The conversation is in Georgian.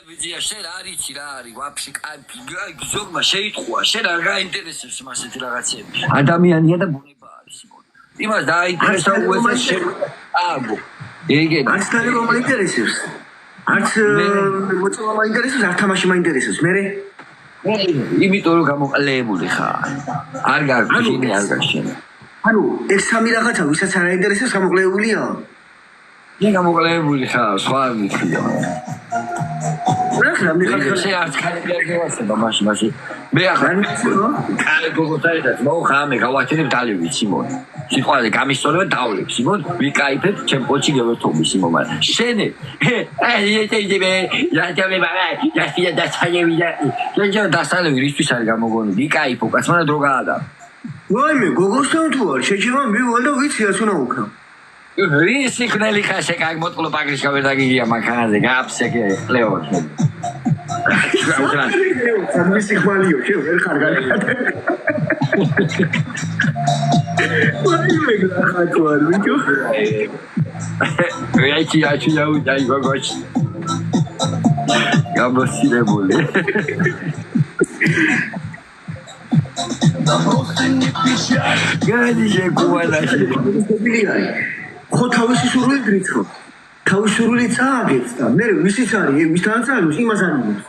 ვიძია შენ არიცი რა არის ვაფშე ზოგმა შეიტყვა შენ არ გაინტერესებს მასეთი რაღაცები ადამიანია და ბუნება არის იმას დააინტერესა უეცეს შენ აგო ეგენა არც თაობა მაინტერესებს არც მოწოვა მაინტერესებს არ თამაში მაინტერესებს მე იმიტომ რომ გამოყლებული ხარ არ გაგვიჟინი არ გაშენ ანუ ეს სამი რაღაცა ვისაც არ აინტერესებს გამოყლებულია მე გამოყლებული ხარ სხვა მithia რა მე არც კარგია მაშინ მე ახლა კალე გოგოთაიდაც მოხამე გავაჩინებ დალივი სიმონ სიტყვაზე გამისწორებ დავლებ სიმონ ვიკაიფებ ჩემ პოჩი გევერთობი სიმონ მაგრამ შენე იაჯამე ბაბა იასია დაჩაევი და დასალევი რისთვის არის გამოგონი ვიკაიფო კაც მაგრამ დრო გაადა ვაიმე გოგოსთან თუ არ შეჭება მივალ და ვიცი რაც უნდა ვქნა რისი ხნელი ხაშე კაგ მოტყლო პაგრიშკა ვერ დაგიგია მანქანაზე გააფსეკე ლეო სამისი ხვალიო შე ვერ ხარ გაკეთე ვაიმე გახატوار ვიჯო რეჩი დაი გოგოჩი გამოსილებული გადი შეკუანაში ხო თავისი სურვილი დრიცხო თავისი სურვილი წააგებს და მე ვისიც არის ვისთან წააგებს იმას არ მოგწ